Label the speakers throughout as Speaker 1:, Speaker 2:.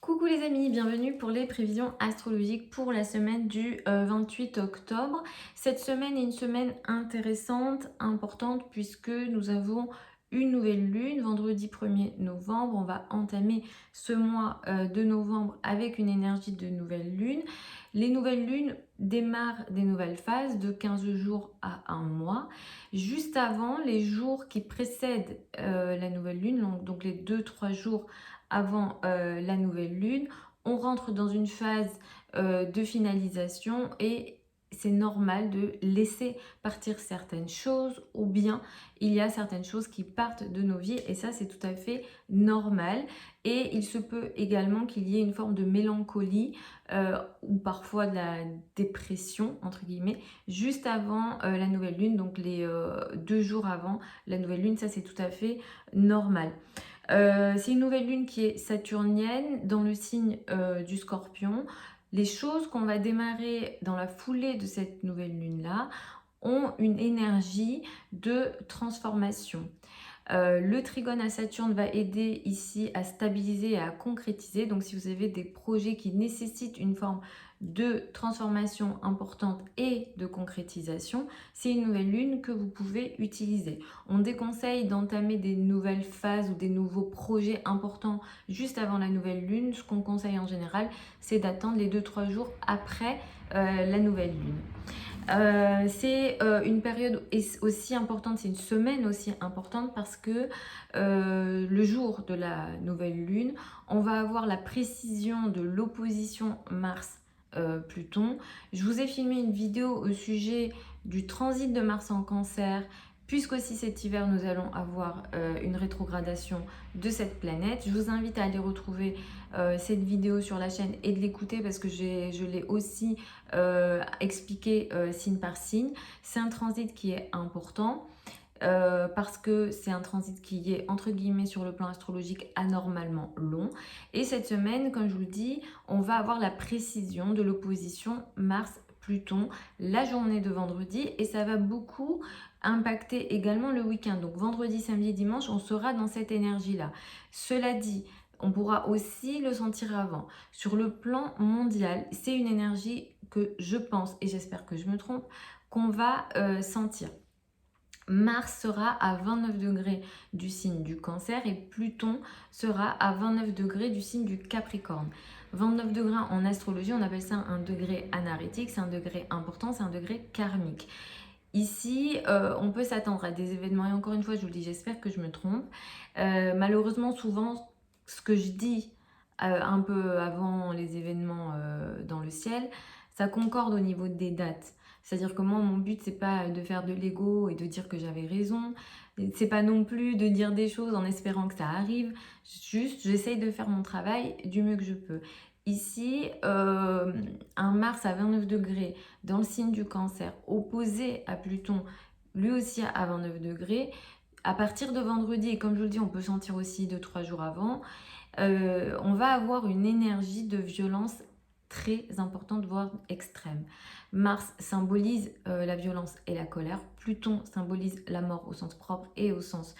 Speaker 1: Coucou les amis, bienvenue pour les prévisions astrologiques pour la semaine du 28 octobre. Cette semaine est une semaine intéressante, importante, puisque nous avons une nouvelle lune. Vendredi 1er novembre, on va entamer ce mois de novembre avec une énergie de nouvelle lune. Les nouvelles lunes démarrent des nouvelles phases de 15 jours à un mois. Juste avant, les jours qui précèdent la nouvelle lune, donc les 2-3 jours avant la nouvelle lune, on rentre dans une phase de finalisation et c'est normal de laisser partir certaines choses ou bien il y a certaines choses qui partent de nos vies et ça c'est tout à fait normal et il se peut également qu'il y ait une forme de mélancolie ou parfois de la dépression entre guillemets juste avant la nouvelle lune, donc les 2 jours avant la nouvelle lune, ça c'est tout à fait normal. C'est une nouvelle lune qui est saturnienne dans le signe du Scorpion. Les choses qu'on va démarrer dans la foulée de cette nouvelle lune-là ont une énergie de transformation. Le trigone à Saturne va aider ici à stabiliser et à concrétiser. Donc si vous avez des projets qui nécessitent une forme de transformation importante et de concrétisation, c'est une nouvelle lune que vous pouvez utiliser. On déconseille d'entamer des nouvelles phases ou des nouveaux projets importants juste avant la nouvelle lune. Ce qu'on conseille en général, c'est d'attendre les 2-3 jours après la nouvelle lune. C'est une période aussi importante, c'est une semaine aussi importante parce que le jour de la nouvelle lune, on va avoir la précision de l'opposition Mars-Pluton. Je vous ai filmé une vidéo au sujet du transit de Mars en Cancer, puisqu'aussi cet hiver nous allons avoir une rétrogradation de cette planète. Je vous invite à aller retrouver cette vidéo sur la chaîne et de l'écouter parce que je l'ai aussi expliqué signe par signe. C'est un transit qui est important parce que c'est un transit qui est entre guillemets sur le plan astrologique anormalement long. Et cette semaine, comme je vous le dis, on va avoir la précision de l'opposition Mars-Pluton la journée de vendredi et ça va beaucoup impacter également le week-end. Donc vendredi, samedi, dimanche, on sera dans cette énergie-là. Cela dit, on pourra aussi le sentir avant. Sur le plan mondial, c'est une énergie que je pense, et j'espère que je me trompe, qu'on va sentir. Mars sera à 29 degrés du signe du Cancer et Pluton sera à 29 degrés du signe du Capricorne. 29 degrés en astrologie, on appelle ça un degré anarétique, c'est un degré important, c'est un degré karmique. Ici, on peut s'attendre à des événements, et encore une fois, je vous le dis, j'espère que je me trompe. Malheureusement, souvent, ce que je dis un peu avant les événements dans le ciel, ça concorde au niveau des dates. C'est-à-dire que moi, mon but, c'est pas de faire de l'ego et de dire que j'avais raison. C'est pas non plus de dire des choses en espérant que ça arrive. Juste, j'essaye de faire mon travail du mieux que je peux. Ici, un Mars à 29 degrés dans le signe du Cancer, opposé à Pluton, lui aussi à 29 degrés, à partir de vendredi, et comme je vous le dis, on peut sentir aussi 2-3 jours avant, on va avoir une énergie de violence très importante, voire extrême. Mars symbolise la violence et la colère. Pluton symbolise la mort au sens propre et au sens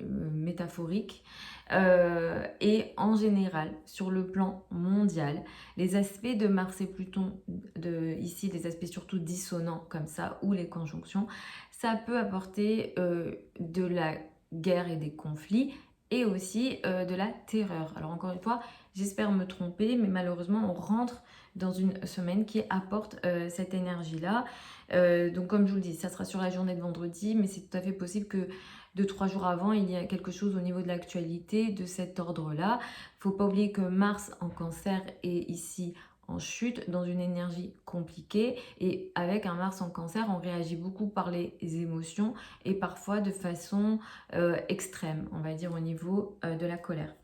Speaker 1: métaphorique. Et en général, sur le plan mondial, les aspects de Mars et Pluton, ici les aspects surtout dissonants comme ça, ou les conjonctions, ça peut apporter de la guerre et des conflits, et aussi de la terreur. Alors encore une fois, j'espère me tromper, mais malheureusement, on rentre dans une semaine qui apporte cette énergie-là. Donc comme je vous le dis, ça sera sur la journée de vendredi, mais c'est tout à fait possible que 2-3 jours avant, il y a quelque chose au niveau de l'actualité de cet ordre-là. Il ne faut pas oublier que Mars en Cancer est ici en chute, dans une énergie compliquée, et avec un Mars en Cancer, on réagit beaucoup par les émotions et parfois de façon extrême, on va dire au niveau de la colère.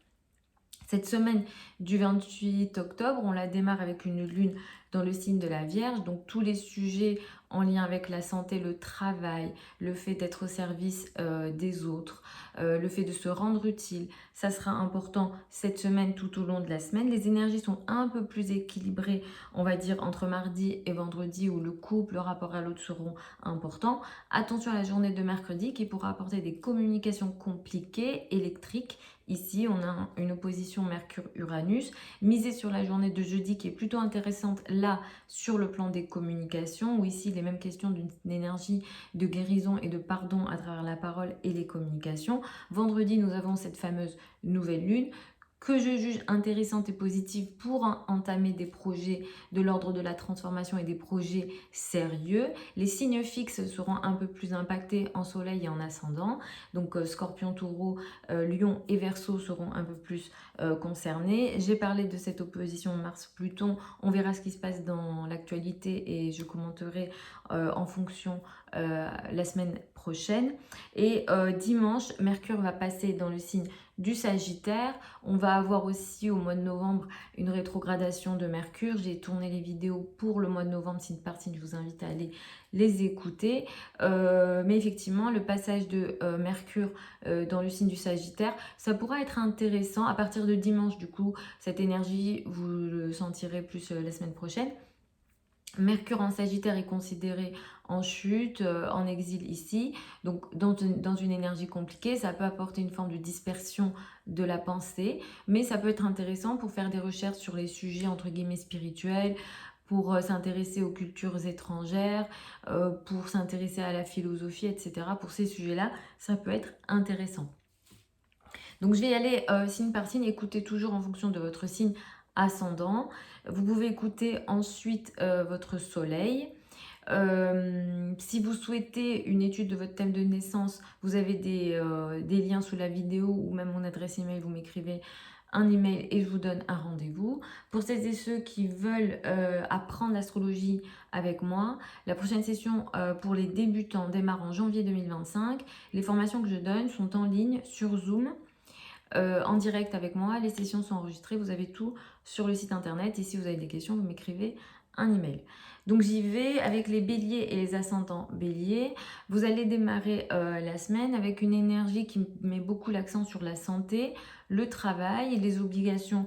Speaker 1: Cette semaine du 28 octobre, on la démarre avec une lune dans le signe de la Vierge, donc tous les sujets en lien avec la santé, le travail, le fait d'être au service des autres, le fait de se rendre utile, ça sera important cette semaine tout au long de la semaine. Les énergies sont un peu plus équilibrées, on va dire, entre mardi et vendredi où le couple, le rapport à l'autre seront importants. Attention à la journée de mercredi qui pourra apporter des communications compliquées, électriques, Ici, on a une opposition Mercure-Uranus. Misez sur la journée de jeudi qui est plutôt intéressante là sur le plan des communications, où ici, il est même question d'une énergie de guérison et de pardon à travers la parole et les communications. Vendredi, nous avons cette fameuse nouvelle lune que je juge intéressante et positive pour entamer des projets de l'ordre de la transformation et des projets sérieux. Les signes fixes seront un peu plus impactés en soleil et en ascendant. Donc Scorpion, Taureau, Lion et Verseau seront un peu plus concernés. J'ai parlé de cette opposition Mars-Pluton. On verra ce qui se passe dans l'actualité et je commenterai en fonction la semaine prochaine. Et dimanche, Mercure va passer dans le signe du Sagittaire. On va avoir aussi au mois de novembre une rétrogradation de Mercure. J'ai tourné les vidéos pour le mois de novembre, signe par signe, je vous invite à aller les écouter. Mais effectivement, le passage de Mercure dans le signe du Sagittaire, ça pourra être intéressant. À partir de dimanche, du coup, cette énergie, vous le sentirez plus la semaine prochaine. Mercure en Sagittaire est considéré en chute, en exil ici, donc dans une énergie compliquée, ça peut apporter une forme de dispersion de la pensée, mais ça peut être intéressant pour faire des recherches sur les sujets entre guillemets spirituels, pour s'intéresser aux cultures étrangères, pour s'intéresser à la philosophie, etc. Pour ces sujets-là, ça peut être intéressant. Donc je vais y aller signe par signe, écoutez toujours en fonction de votre signe ascendant. Vous pouvez écouter ensuite votre soleil. Si vous souhaitez une étude de votre thème de naissance, vous avez des liens sous la vidéo ou même mon adresse email, vous m'écrivez un email et je vous donne un rendez-vous. Pour celles et ceux qui veulent apprendre l'astrologie avec moi, la prochaine session pour les débutants démarre en janvier 2025. Les formations que je donne sont en ligne sur Zoom. En direct avec moi, les sessions sont enregistrées, vous avez tout sur le site internet et si vous avez des questions, vous m'écrivez un email. Donc j'y vais avec les béliers et les ascendants béliers. Vous allez démarrer la semaine avec une énergie qui met beaucoup l'accent sur la santé, le travail et les obligations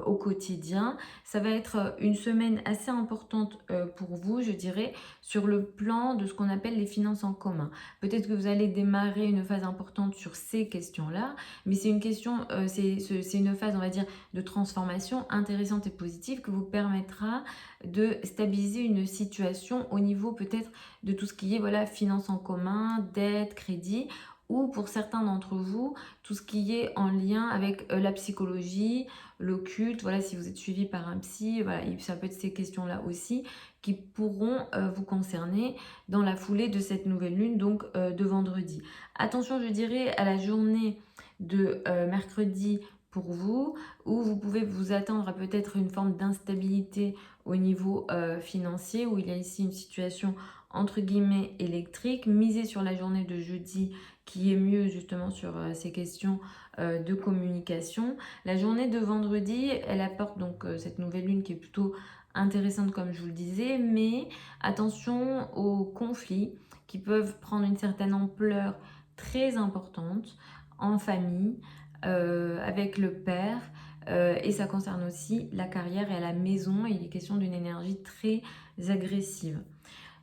Speaker 1: au quotidien. Ça va être une semaine assez importante pour vous, je dirais, sur le plan de ce qu'on appelle les finances en commun. Peut-être que vous allez démarrer une phase importante sur ces questions-là, mais c'est une question, c'est une phase, on va dire, de transformation intéressante et positive que vous permettra de stabiliser une situation au niveau peut-être de tout ce qui est voilà, finances en commun, dette, crédit, ou pour certains d'entre vous, tout ce qui est en lien avec la psychologie, l'occulte, voilà, si vous êtes suivi par un psy, voilà, ça peut être ces questions-là aussi qui pourront vous concerner dans la foulée de cette nouvelle lune, donc de vendredi. Attention, je dirais, à la journée de mercredi pour vous, où vous pouvez vous attendre à peut-être une forme d'instabilité au niveau financier, où il y a ici une situation entre guillemets électrique. Misez sur la journée de jeudi qui est mieux justement sur ces questions de communication. La journée de vendredi, elle apporte donc cette nouvelle lune qui est plutôt intéressante comme je vous le disais, mais attention aux conflits qui peuvent prendre une certaine ampleur très importante en famille, avec le père, et ça concerne aussi la carrière et la maison, et il est question d'une énergie très agressive.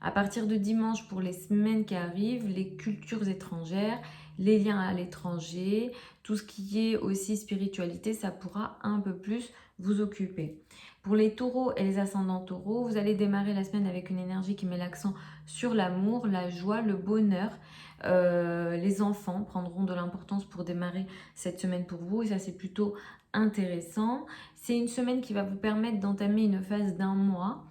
Speaker 1: À partir de dimanche, pour les semaines qui arrivent, les cultures étrangères, les liens à l'étranger, tout ce qui est aussi spiritualité, ça pourra un peu plus vous occuper. Pour les taureaux et les ascendants taureaux, vous allez démarrer la semaine avec une énergie qui met l'accent sur l'amour, la joie, le bonheur. Les enfants prendront de l'importance pour démarrer cette semaine pour vous et ça c'est plutôt intéressant. C'est une semaine qui va vous permettre d'entamer une phase d'un mois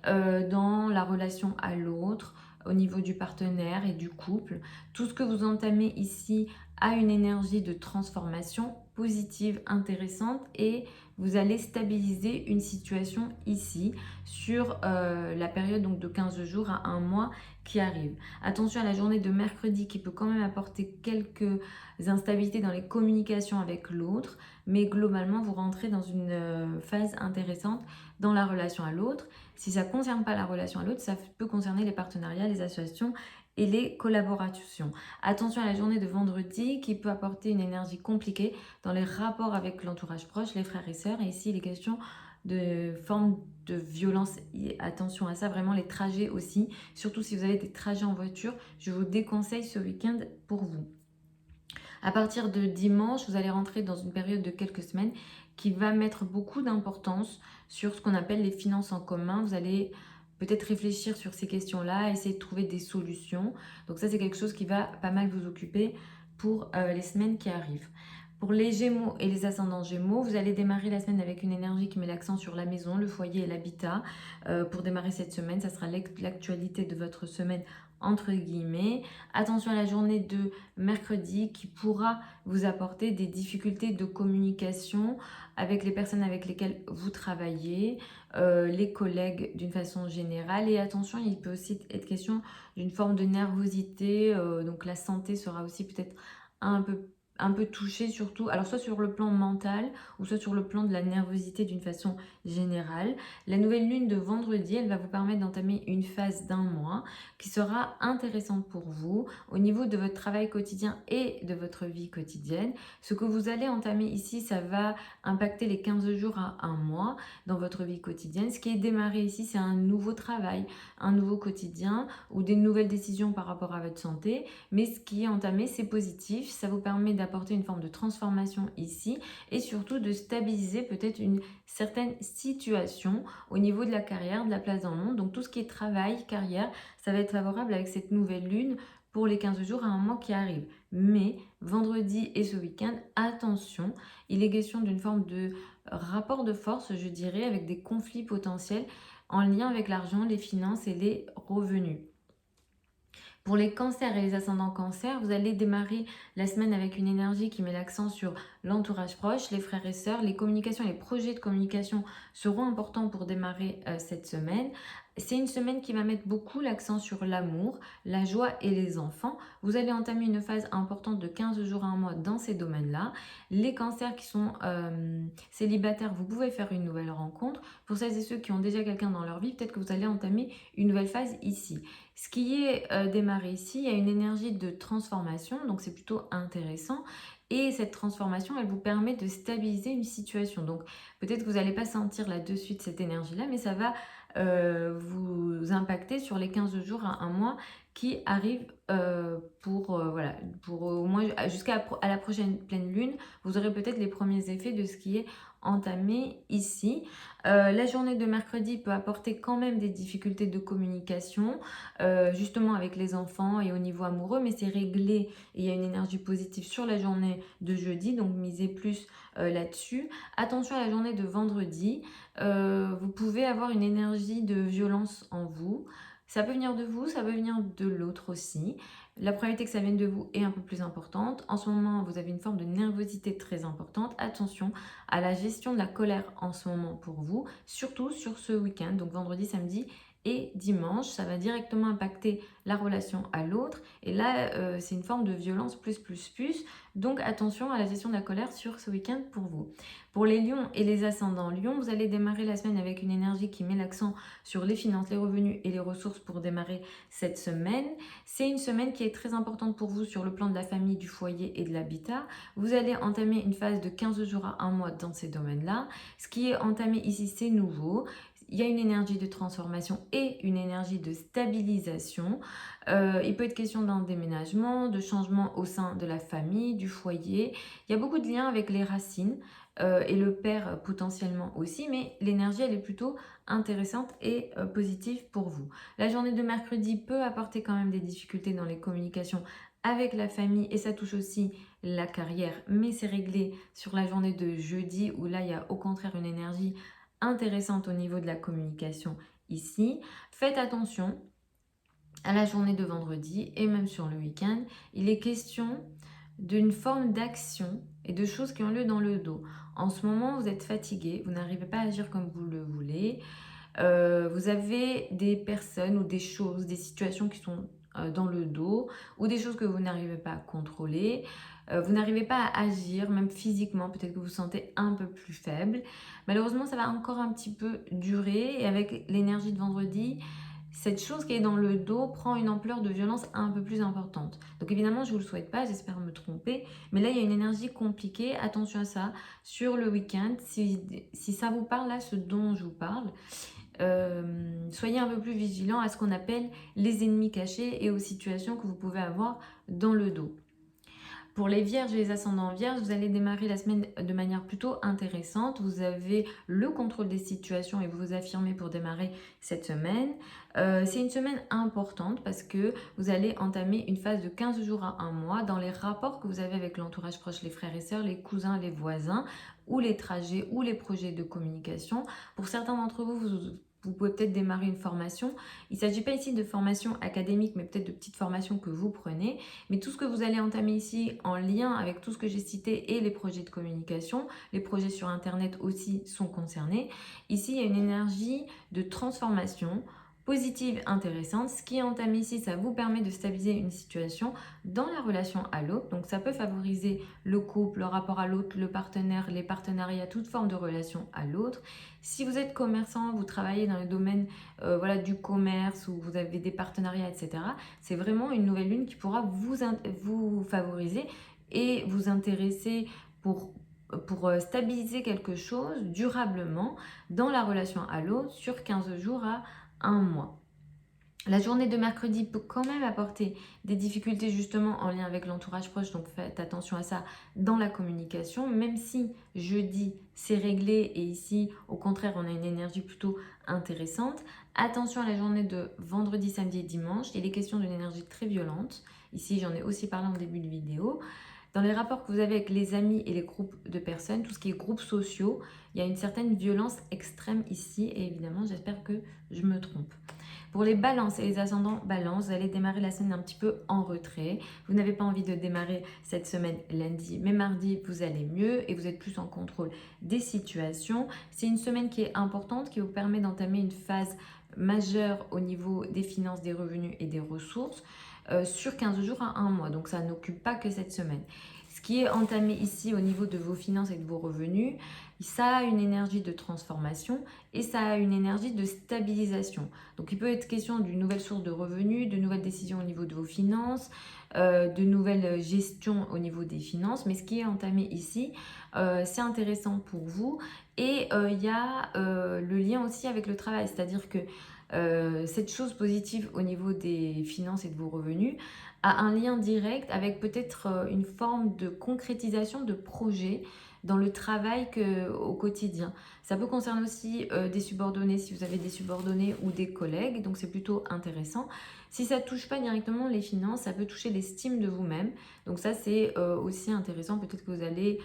Speaker 1: dans la relation à l'autre, au niveau du partenaire et du couple. Tout ce que vous entamez ici a une énergie de transformation positive, intéressante et vous allez stabiliser une situation ici sur la période donc, de 15 jours à un mois qui arrive. Attention à la journée de mercredi qui peut quand même apporter quelques instabilités dans les communications avec l'autre, mais globalement vous rentrez dans une phase intéressante dans la relation à l'autre. Si ça ne concerne pas la relation à l'autre, ça peut concerner les partenariats, les associations et les collaborations. Attention à la journée de vendredi qui peut apporter une énergie compliquée dans les rapports avec l'entourage proche, les frères et sœurs. Et ici, il est question de formes de violence. Et attention à ça, vraiment les trajets aussi. Surtout si vous avez des trajets en voiture, je vous déconseille ce week-end pour vous. À partir de dimanche, vous allez rentrer dans une période de quelques semaines qui va mettre beaucoup d'importance sur ce qu'on appelle les finances en commun. Vous allez peut-être réfléchir sur ces questions-là, essayer de trouver des solutions. Donc ça, c'est quelque chose qui va pas mal vous occuper pour les semaines qui arrivent. Pour les Gémeaux et les ascendants Gémeaux, vous allez démarrer la semaine avec une énergie qui met l'accent sur la maison, le foyer et l'habitat. Pour démarrer cette semaine, ça sera l'actualité de votre semaine entre guillemets. Attention à la journée de mercredi qui pourra vous apporter des difficultés de communication avec les personnes avec lesquelles vous travaillez, les collègues d'une façon générale. Et attention, il peut aussi être question d'une forme de nervosité, donc la santé sera aussi peut-être un peu touchée surtout, alors soit sur le plan mental ou soit sur le plan de la nervosité d'une façon générale. La nouvelle lune de vendredi, elle va vous permettre d'entamer une phase d'un mois qui sera intéressante pour vous au niveau de votre travail quotidien et de votre vie quotidienne. Ce que vous allez entamer ici, ça va impacter les 15 jours à un mois dans votre vie quotidienne. Ce qui est démarré ici, c'est un nouveau travail, un nouveau quotidien ou des nouvelles décisions par rapport à votre santé. Mais ce qui est entamé, c'est positif. Ça vous permet d'apporter une forme de transformation ici et surtout de stabiliser peut-être une certaine situation au niveau de la carrière, de la place dans le monde. Donc tout ce qui est travail, carrière, ça va être favorable avec cette nouvelle lune pour les 15 jours à un mois qui arrive. Mais vendredi et ce week-end, attention, il est question d'une forme de rapport de force, je dirais, avec des conflits potentiels en lien avec l'argent, les finances et les revenus. Pour les cancers et les ascendants cancers, vous allez démarrer la semaine avec une énergie qui met l'accent sur l'entourage proche, les frères et sœurs, les communications, les projets de communication seront importants pour démarrer cette semaine. C'est une semaine qui va mettre beaucoup l'accent sur l'amour, la joie et les enfants. Vous allez entamer une phase importante de 15 jours à un mois dans ces domaines-là. Les cancers qui sont célibataires, vous pouvez faire une nouvelle rencontre. Pour celles et ceux qui ont déjà quelqu'un dans leur vie, peut-être que vous allez entamer une nouvelle phase ici. Ce qui est démarré ici, il y a une énergie de transformation, donc c'est plutôt intéressant. Et cette transformation, elle vous permet de stabiliser une situation. Donc peut-être que vous n'allez pas sentir là de suite cette énergie-là, mais ça va vous impacter sur les 15 jours à un mois qui arrivent voilà, pour au moins jusqu'à la prochaine pleine lune. Vous aurez peut-être les premiers effets de ce qui est entamé ici. La journée de mercredi peut apporter quand même des difficultés de communication, justement avec les enfants et au niveau amoureux, mais c'est réglé et il y a une énergie positive sur la journée de jeudi, donc misez plus là-dessus. Attention à la journée de vendredi, vous pouvez avoir une énergie de violence en vous. Ça peut venir de vous, ça peut venir de l'autre aussi. La probabilité que ça vienne de vous est un peu plus importante. En ce moment, vous avez une forme de nervosité très importante. Attention à la gestion de la colère en ce moment pour vous, surtout sur ce week-end, donc vendredi, samedi et dimanche. Ça va directement impacter la relation à l'autre. Et là, c'est une forme de violence plus. Donc attention à la gestion de la colère sur ce week-end pour vous. Pour les lions et les ascendants lions, vous allez démarrer la semaine avec une énergie qui met l'accent sur les finances, les revenus et les ressources pour démarrer cette semaine. C'est une semaine qui est très importante pour vous sur le plan de la famille, du foyer et de l'habitat. Vous allez entamer une phase de 15 jours à un mois dans ces domaines-là. Ce qui est entamé ici, c'est nouveau. Il y a une énergie de transformation et une énergie de stabilisation. Il peut être question d'un déménagement, de changement au sein de la famille, du foyer. Il y a beaucoup de liens avec les racines et le père potentiellement aussi, mais l'énergie, elle est plutôt intéressante et positive pour vous. La journée de mercredi peut apporter quand même des difficultés dans les communications avec la famille et ça touche aussi la carrière, mais c'est réglé sur la journée de jeudi où là, il y a au contraire une énergie intéressante au niveau de la communication ici. Faites attention à la journée de vendredi et même sur le week-end. Il est question d'une forme d'action et de choses qui ont lieu dans le dos. En ce moment, vous êtes fatigué, vous n'arrivez pas à agir comme vous le voulez. Vous avez des personnes ou des choses, des situations qui sont dans le dos ou des choses que vous n'arrivez pas à contrôler. Vous n'arrivez pas à agir, même physiquement, peut-être que vous vous sentez un peu plus faible. Malheureusement, ça va encore un petit peu durer et avec l'énergie de vendredi, cette chose qui est dans le dos prend une ampleur de violence un peu plus importante. Donc évidemment, je ne vous le souhaite pas, j'espère me tromper, mais là, il y a une énergie compliquée, attention à ça, sur le week-end, si ça vous parle là, ce dont je vous parle, soyez un peu plus vigilant à ce qu'on appelle les ennemis cachés et aux situations que vous pouvez avoir dans le dos. Pour les vierges et les ascendants vierges, vous allez démarrer la semaine de manière plutôt intéressante. Vous avez le contrôle des situations et vous vous affirmez pour démarrer cette semaine. C'est une semaine importante parce que vous allez entamer une phase de 15 jours à un mois dans les rapports que vous avez avec l'entourage proche, les frères et sœurs, les cousins, les voisins, ou les trajets ou les projets de communication. Pour certains d'entre vous, vous pouvez peut-être démarrer une formation. Il ne s'agit pas ici de formation académique, mais peut-être de petites formations que vous prenez. Mais tout ce que vous allez entamer ici en lien avec tout ce que j'ai cité et les projets de communication, les projets sur Internet aussi sont concernés. Ici, il y a une énergie de transformation positive, intéressante. Ce qui est entamé ici, ça vous permet de stabiliser une situation dans la relation à l'autre. Donc, ça peut favoriser le couple, le rapport à l'autre, le partenaire, les partenariats, toute forme de relation à l'autre. Si vous êtes commerçant, vous travaillez dans le domaine voilà, du commerce ou vous avez des partenariats, etc., c'est vraiment une nouvelle lune qui pourra vous favoriser et vous intéresser pour stabiliser quelque chose durablement dans la relation à l'autre sur 15 jours à un mois. La journée de mercredi peut quand même apporter des difficultés justement en lien avec l'entourage proche, donc faites attention à ça dans la communication, même si jeudi c'est réglé et ici au contraire on a une énergie plutôt intéressante. Attention à la journée de vendredi, samedi et dimanche, il est question d'une énergie très violente. Ici j'en ai aussi parlé en début de vidéo. Dans les rapports que vous avez avec les amis et les groupes de personnes, tout ce qui est groupes sociaux, il y a une certaine violence extrême ici et évidemment j'espère que je me trompe. Pour les balances et les ascendants balance, vous allez démarrer la semaine un petit peu en retrait. Vous n'avez pas envie de démarrer cette semaine lundi, mais mardi, vous allez mieux et vous êtes plus en contrôle des situations. C'est une semaine qui est importante, qui vous permet d'entamer une phase majeure au niveau des finances, des revenus et des ressources sur 15 jours à un mois. Donc ça n'occupe pas que cette semaine. Ce qui est entamé ici au niveau de vos finances et de vos revenus, ça a une énergie de transformation et ça a une énergie de stabilisation. Donc il peut être question d'une nouvelle source de revenus, de nouvelles décisions au niveau de vos finances, de nouvelles gestions au niveau des finances. Mais ce qui est entamé ici, c'est intéressant pour vous. Et il y a le lien aussi avec le travail, c'est-à-dire que cette chose positive au niveau des finances et de vos revenus a un lien direct avec peut-être une forme de concrétisation de projet dans le travail au quotidien. Ça peut concerner aussi des subordonnés si vous avez des subordonnés ou des collègues, donc c'est plutôt intéressant. Si ça ne touche pas directement les finances, ça peut toucher l'estime de vous-même. Donc ça c'est aussi intéressant, peut-être que vous allez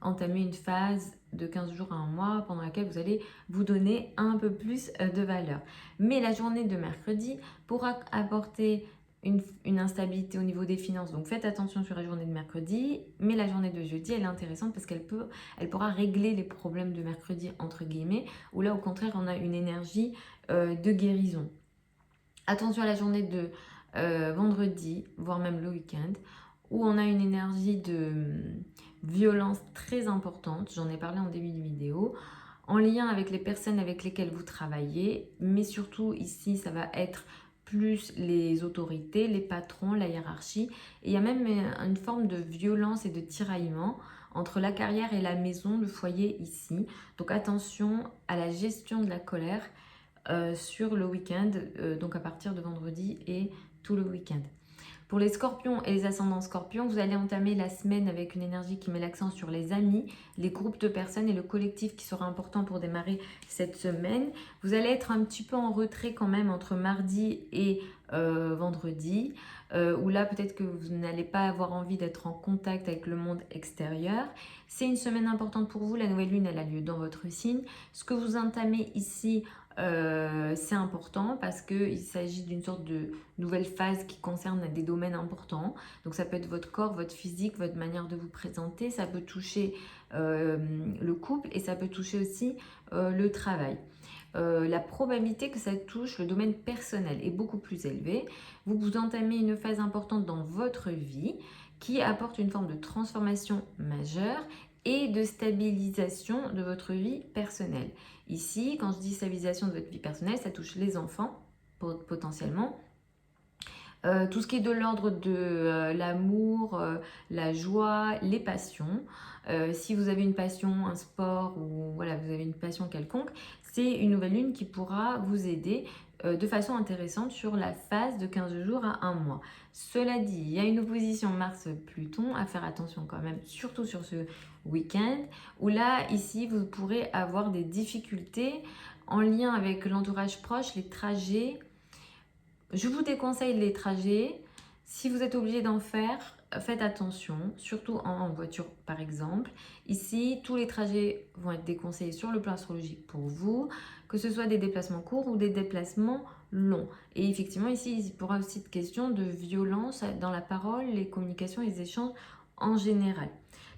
Speaker 1: entamer une phase de 15 jours à un mois pendant laquelle vous allez vous donner un peu plus de valeur. Mais la journée de mercredi pourra apporter une instabilité au niveau des finances. Donc faites attention sur la journée de mercredi, mais la journée de jeudi, elle est intéressante parce qu'elle pourra régler les problèmes de mercredi, entre guillemets, où là, au contraire, on a une énergie de guérison. Attention à la journée de vendredi, voire même le week-end, où on a une énergie de violence très importante. J'en ai parlé en début de vidéo, en lien avec les personnes avec lesquelles vous travaillez, mais surtout ici, ça va être plus les autorités, les patrons, la hiérarchie. Et il y a même une forme de violence et de tiraillement entre la carrière et la maison, le foyer ici. Donc attention à la gestion de la colère sur le week-end, donc à partir de vendredi et tout le week-end. Pour les scorpions et les ascendants scorpions, vous allez entamer la semaine avec une énergie qui met l'accent sur les amis, les groupes de personnes et le collectif qui sera important pour démarrer cette semaine. Vous allez être un petit peu en retrait quand même entre mardi et vendredi, où là peut-être que vous n'allez pas avoir envie d'être en contact avec le monde extérieur. C'est une semaine importante pour vous, la nouvelle lune elle a lieu dans votre signe. Ce que vous entamez ici, c'est important parce qu'il s'agit d'une sorte de nouvelle phase qui concerne des domaines importants. Donc ça peut être votre corps, votre physique, votre manière de vous présenter, ça peut toucher le couple et ça peut toucher aussi le travail. La probabilité que ça touche le domaine personnel est beaucoup plus élevée. Vous entamez une phase importante dans votre vie qui apporte une forme de transformation majeure et de stabilisation de votre vie personnelle. Ici, quand je dis stabilisation de votre vie personnelle, ça touche les enfants potentiellement. Tout ce qui est de l'ordre de l'amour, la joie, les passions. Si vous avez une passion, un sport ou voilà, vous avez une passion quelconque, c'est une nouvelle lune qui pourra vous aider de façon intéressante sur la phase de 15 jours à un mois. Cela dit, il y a une opposition Mars-Pluton à faire attention quand même, surtout sur ce week-end, où là, ici, vous pourrez avoir des difficultés en lien avec l'entourage proche, les trajets. Je vous déconseille les trajets. Si vous êtes obligé d'en faire, faites attention, surtout en voiture par exemple. Ici, tous les trajets vont être déconseillés sur le plan astrologique pour vous, que ce soit des déplacements courts ou des déplacements longs. Et effectivement, ici, il pourra aussi être question de violence dans la parole, les communications et les échanges en général.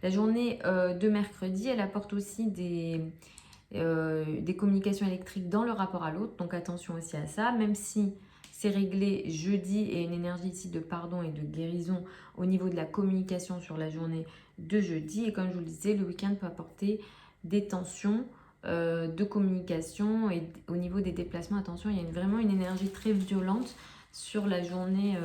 Speaker 1: La journée de mercredi, elle apporte aussi des communications électriques dans le rapport à l'autre, donc attention aussi à ça, même si c'est réglé jeudi et une énergie ici de pardon et de guérison au niveau de la communication sur la journée de jeudi. Et comme je vous le disais, le week-end peut apporter des tensions de communication et au niveau des déplacements, attention, il y a vraiment une énergie très violente sur la journée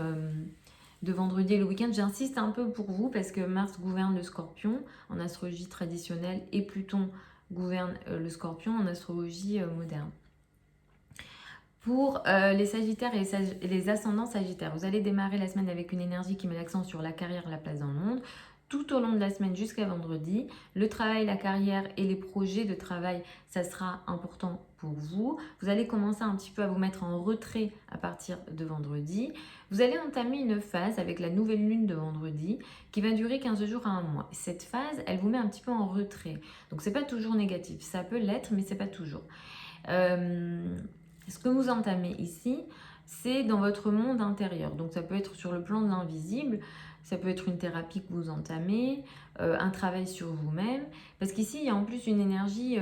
Speaker 1: de vendredi et le week-end. J'insiste un peu pour vous parce que Mars gouverne le Scorpion en astrologie traditionnelle et Pluton gouverne le Scorpion en astrologie moderne. Pour les Sagittaires et les ascendants Sagittaires, vous allez démarrer la semaine avec une énergie qui met l'accent sur la carrière, la place dans le monde. Tout au long de la semaine jusqu'à vendredi, le travail, la carrière et les projets de travail, ça sera important pour vous. Vous allez commencer un petit peu à vous mettre en retrait à partir de vendredi. Vous allez entamer une phase avec la nouvelle lune de vendredi qui va durer 15 jours à un mois. Cette phase, elle vous met un petit peu en retrait. Donc, c'est pas toujours négatif. Ça peut l'être, mais c'est pas toujours. Ce que vous entamez ici, c'est dans votre monde intérieur. Donc ça peut être sur le plan de l'invisible, ça peut être une thérapie que vous entamez, un travail sur vous-même. Parce qu'ici, il y a en plus une énergie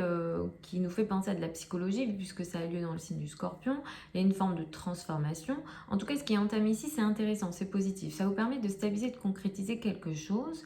Speaker 1: qui nous fait penser à de la psychologie, puisque ça a lieu dans le signe du Scorpion. Il y a une forme de transformation. En tout cas, ce qui est entamé ici, c'est intéressant, c'est positif. Ça vous permet de stabiliser, de concrétiser quelque chose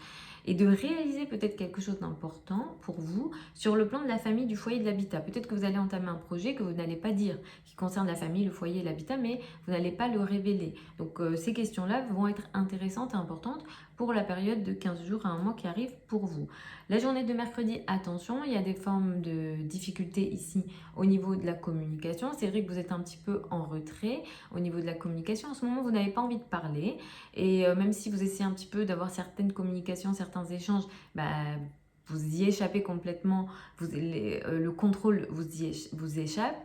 Speaker 1: et de réaliser peut-être quelque chose d'important pour vous sur le plan de la famille, du foyer, de l'habitat. Peut-être que vous allez entamer un projet que vous n'allez pas dire, qui concerne la famille, le foyer et l'habitat, mais vous n'allez pas le révéler. Donc ces questions-là vont être intéressantes et importantes pour la période de 15 jours à un mois qui arrive pour vous. La journée de mercredi, attention, il y a des formes de difficultés ici au niveau de la communication. C'est vrai que vous êtes un petit peu en retrait au niveau de la communication. En ce moment, vous n'avez pas envie de parler. Et même si vous essayez un petit peu d'avoir certaines communications, certains échanges, vous y échappez complètement, le contrôle vous échappe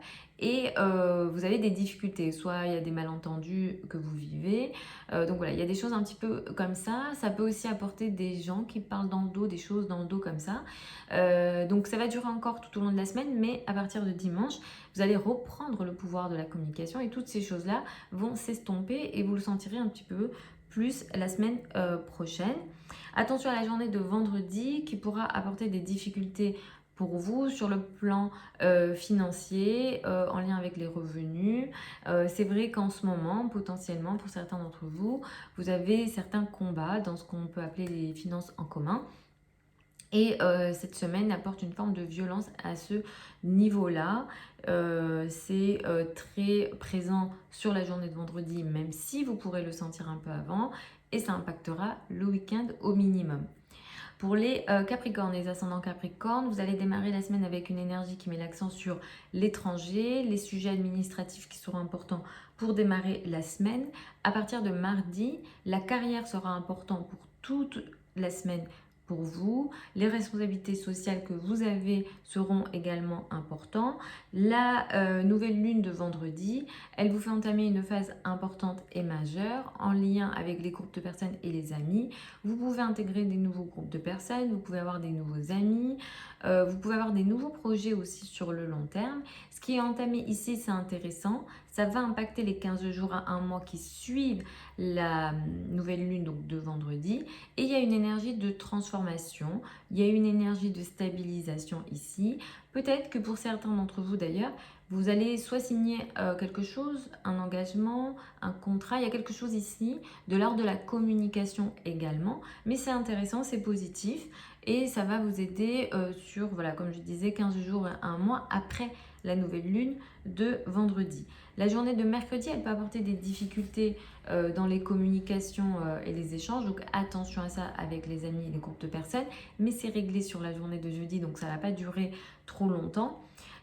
Speaker 1: et vous avez des difficultés, soit il y a des malentendus que vous vivez, donc voilà, il y a des choses un petit peu comme ça. Ça peut aussi apporter des gens qui parlent dans le dos, des choses dans le dos comme ça, donc ça va durer encore tout au long de la semaine, mais à partir de dimanche, vous allez reprendre le pouvoir de la communication et toutes ces choses-là vont s'estomper et vous le sentirez un petit peu plus la semaine prochaine. Attention à la journée de vendredi qui pourra apporter des difficultés pour vous sur le plan financier, en lien avec les revenus. C'est vrai qu'en ce moment, potentiellement, pour certains d'entre vous, vous avez certains combats dans ce qu'on peut appeler les finances en commun. Et cette semaine apporte une forme de violence à ce niveau-là. C'est très présent sur la journée de vendredi, même si vous pourrez le sentir un peu avant. Et ça impactera le week-end au minimum. Pour les Capricornes, les ascendants Capricornes, vous allez démarrer la semaine avec une énergie qui met l'accent sur l'étranger, les sujets administratifs qui seront importants pour démarrer la semaine. À partir de mardi, la carrière sera importante pour toute la semaine pour vous. Les responsabilités sociales que vous avez seront également importantes. La nouvelle lune de vendredi, elle vous fait entamer une phase importante et majeure en lien avec les groupes de personnes et les amis. Vous pouvez intégrer des nouveaux groupes de personnes, vous pouvez avoir des nouveaux amis, vous pouvez avoir des nouveaux projets aussi sur le long terme. Ce qui est entamé ici, c'est intéressant. Ça va impacter les 15 jours à un mois qui suivent la nouvelle lune, donc de vendredi. Et il y a une énergie de transformation, il y a une énergie de stabilisation ici. Peut-être que pour certains d'entre vous d'ailleurs, vous allez soit signer quelque chose, un engagement, un contrat. Il y a quelque chose ici de l'ordre de la communication également. Mais c'est intéressant, c'est positif. et ça va vous aider sur, voilà, comme je disais, 15 jours à un mois après la nouvelle lune de vendredi. La journée de mercredi, elle peut apporter des difficultés dans les communications et les échanges, donc attention à ça avec les amis et les groupes de personnes, mais c'est réglé sur la journée de jeudi, donc ça ne va pas durer trop longtemps.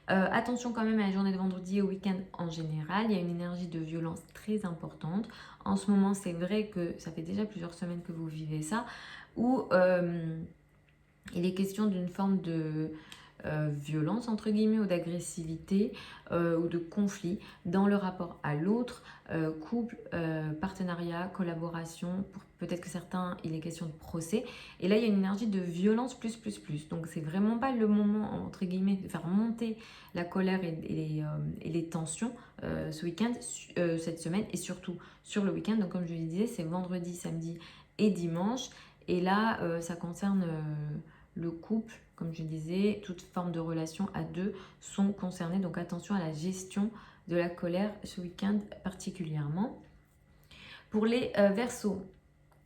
Speaker 1: Attention quand même à la journée de vendredi et au week-end en général, il y a une énergie de violence très importante. En ce moment, c'est vrai que ça fait déjà plusieurs semaines que vous vivez ça, où il est question d'une forme de violence entre guillemets ou d'agressivité ou de conflit dans le rapport à l'autre, couple, partenariat, collaboration, peut-être que certains il est question de procès, et là il y a une énergie de violence plus, donc c'est vraiment pas le moment entre guillemets de faire monter la colère et les tensions ce week-end, cette semaine, et surtout sur le week-end. Donc comme je le disais, c'est vendredi, samedi et dimanche, et là ça concerne le couple, comme je disais, toute forme de relation à deux sont concernées. Donc attention à la gestion de la colère ce week-end particulièrement. Pour les Verseaux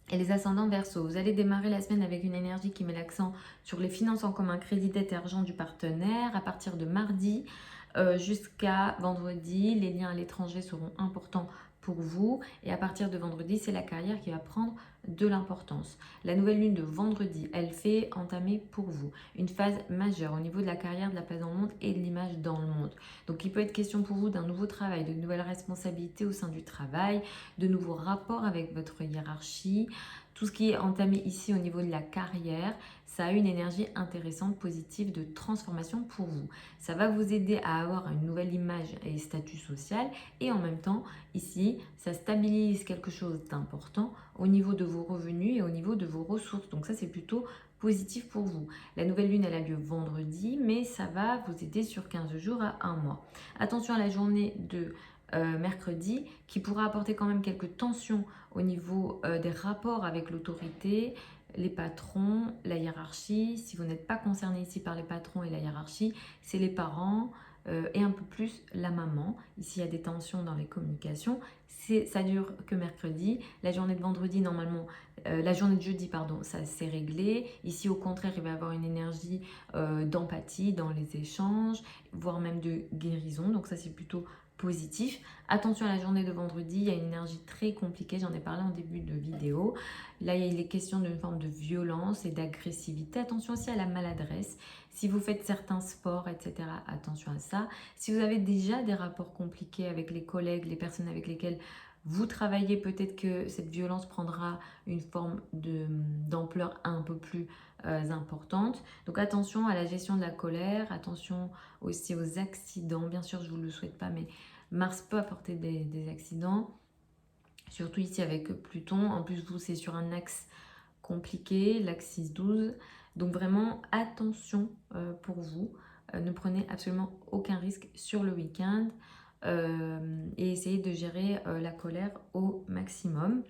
Speaker 1: et les ascendants Verseaux, vous allez démarrer la semaine avec une énergie qui met l'accent sur les finances en commun, crédit, dette et argent du partenaire. À partir de mardi jusqu'à vendredi, les liens à l'étranger seront importants pour vous, et à partir de vendredi, c'est la carrière qui va prendre de l'importance. La nouvelle lune de vendredi, elle fait entamer pour vous une phase majeure au niveau de la carrière, de la place dans le monde et de l'image dans le monde. Donc il peut être question pour vous d'un nouveau travail, de nouvelles responsabilités au sein du travail, de nouveaux rapports avec votre hiérarchie. Tout ce qui est entamé ici au niveau de la carrière, ça a une énergie intéressante, positive, de transformation pour vous. Ça va vous aider à avoir une nouvelle image et statut social, et en même temps, ici, ça stabilise quelque chose d'important au niveau de vos revenus et au niveau de vos ressources. Donc ça, c'est plutôt positif pour vous. La nouvelle lune, elle a lieu vendredi, mais ça va vous aider sur 15 jours à un mois. Attention à la journée de mercredi, qui pourra apporter quand même quelques tensions au niveau des rapports avec l'autorité, les patrons, la hiérarchie. Si vous n'êtes pas concerné ici par les patrons et la hiérarchie, c'est les parents et un peu plus la maman. Ici, il y a des tensions dans les communications. Ça dure que mercredi. La journée de vendredi, normalement, la journée de jeudi, pardon, ça s'est réglé. Ici, au contraire, il va y avoir une énergie d'empathie dans les échanges, voire même de guérison. Donc ça, c'est plutôt positif. Attention à la journée de vendredi, il y a une énergie très compliquée, j'en ai parlé en début de vidéo. Là, il est question d'une forme de violence et d'agressivité. Attention aussi à la maladresse. Si vous faites certains sports, etc., attention à ça. Si vous avez déjà des rapports compliqués avec les collègues, les personnes avec lesquelles vous travaillez, peut-être que cette violence prendra une forme d'ampleur un peu plus importante. Donc attention à la gestion de la colère, attention aussi aux accidents. Bien sûr, je ne vous le souhaite pas, mais Mars peut apporter des accidents, surtout ici avec Pluton. En plus, vous, c'est sur un axe compliqué, l'axe 6-12. Donc vraiment, attention pour vous. Ne prenez absolument aucun risque sur le week-end et essayez de gérer la colère au maximum.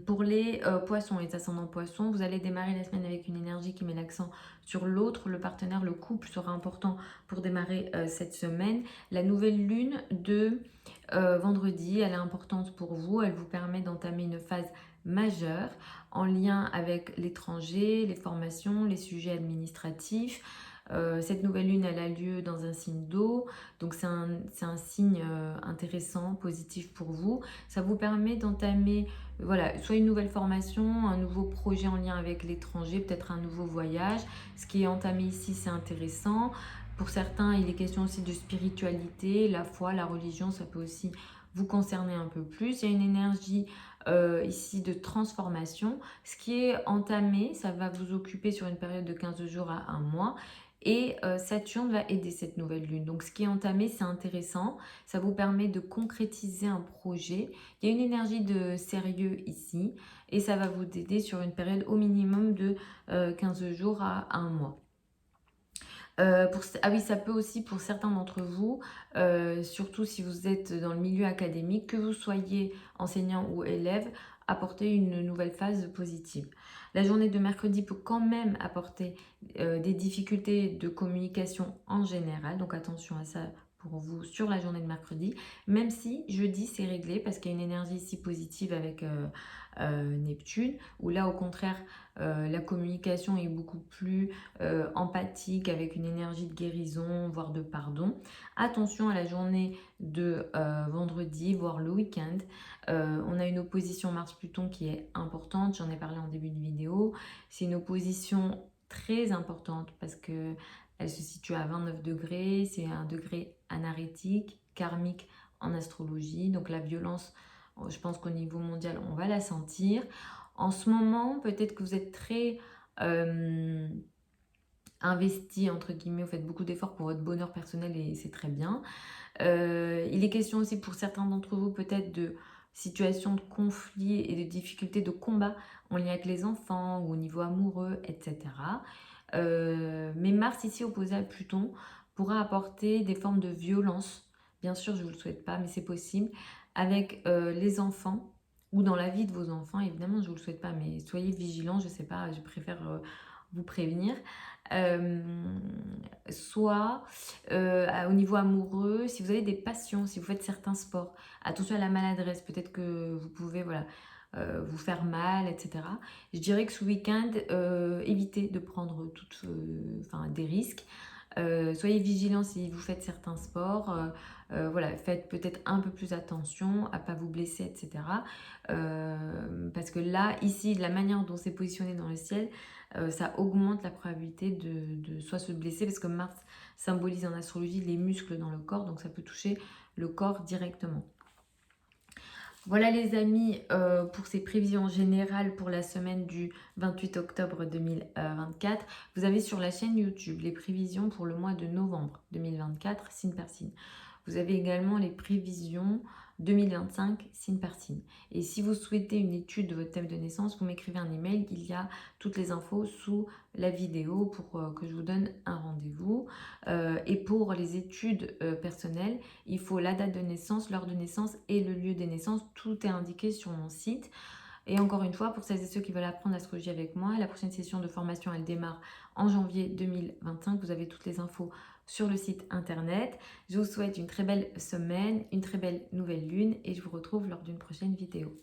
Speaker 1: Pour les poissons et les ascendants poissons, vous allez démarrer la semaine avec une énergie qui met l'accent sur l'autre, le partenaire, le couple sera important pour démarrer cette semaine. La nouvelle lune de vendredi, elle est importante pour vous, elle vous permet d'entamer une phase majeure en lien avec l'étranger, les formations, les sujets administratifs. Cette nouvelle lune, elle a lieu dans un signe d'eau, donc c'est un signe intéressant, positif pour vous. Ça vous permet d'entamer voilà, soit une nouvelle formation, un nouveau projet en lien avec l'étranger, peut-être un nouveau voyage. Ce qui est entamé ici, c'est intéressant. Pour certains, il est question aussi de spiritualité, la foi, la religion, ça peut aussi vous concerner un peu plus. Il y a une énergie ici de transformation. Ce qui est entamé, ça va vous occuper sur une période de 15 jours à un mois. Et Saturne va aider cette nouvelle lune. Donc ce qui est entamé, c'est intéressant. Ça vous permet de concrétiser un projet. Il y a une énergie de sérieux ici. Et ça va vous aider sur une période au minimum de 15 jours à un mois. Ah oui, ça peut aussi pour certains d'entre vous, surtout si vous êtes dans le milieu académique, que vous soyez enseignant ou élève, apporter une nouvelle phase positive. La journée de mercredi peut quand même apporter des difficultés de communication en général, donc attention à ça pour vous sur la journée de mercredi, même si jeudi c'est réglé parce qu'il y a une énergie ici positive avec Neptune, où là au contraire la communication est beaucoup plus empathique avec une énergie de guérison, voire de pardon. Attention à la journée de vendredi, voire le week-end. On a une opposition Mars-Pluton qui est importante, j'en ai parlé en début de vidéo. C'est une opposition très importante parce que elle se situe à 29 degrés, c'est un degré anarétique, karmique en astrologie, donc la violence, je pense qu'au niveau mondial, on va la sentir. En ce moment, peut-être que vous êtes très investi, entre guillemets, vous faites beaucoup d'efforts pour votre bonheur personnel et c'est très bien. Il est question aussi pour certains d'entre vous peut-être de situations de conflit et de difficultés de combat en lien avec les enfants ou au niveau amoureux, etc. Mais Mars ici opposé à Pluton pourra apporter des formes de violence. Bien sûr, je ne vous le souhaite pas, mais c'est possible. Avec les enfants ou dans la vie de vos enfants, évidemment, je ne vous le souhaite pas, mais soyez vigilants, je ne sais pas, je préfère vous prévenir. Soit au niveau amoureux, si vous avez des passions, si vous faites certains sports, attention à la maladresse, peut-être que vous pouvez voilà, vous faire mal, etc. Je dirais que ce week-end, évitez de prendre des risques. Soyez vigilants si vous faites certains sports. Voilà, faites peut-être un peu plus attention à ne pas vous blesser, etc. Parce que là, ici, la manière dont c'est positionné dans le ciel, ça augmente la probabilité de soit se blesser, parce que Mars symbolise en astrologie les muscles dans le corps, donc ça peut toucher le corps directement. Voilà les amis pour ces prévisions générales pour la semaine du 28 octobre 2024. Vous avez sur la chaîne YouTube les prévisions pour le mois de novembre 2024, signe par signe. Vous avez également les prévisions 2025, signe par signe. Et si vous souhaitez une étude de votre thème de naissance, vous m'écrivez un email, il y a toutes les infos sous la vidéo pour que je vous donne un rendez-vous. Et pour les études personnelles, il faut la date de naissance, l'heure de naissance et le lieu des naissances. Tout est indiqué sur mon site. Et encore une fois, pour celles et ceux qui veulent apprendre l'astrologie avec moi, la prochaine session de formation, elle démarre en janvier 2025. Vous avez toutes les infos sur le site internet. Je vous souhaite une très belle semaine, une très belle nouvelle lune et je vous retrouve lors d'une prochaine vidéo.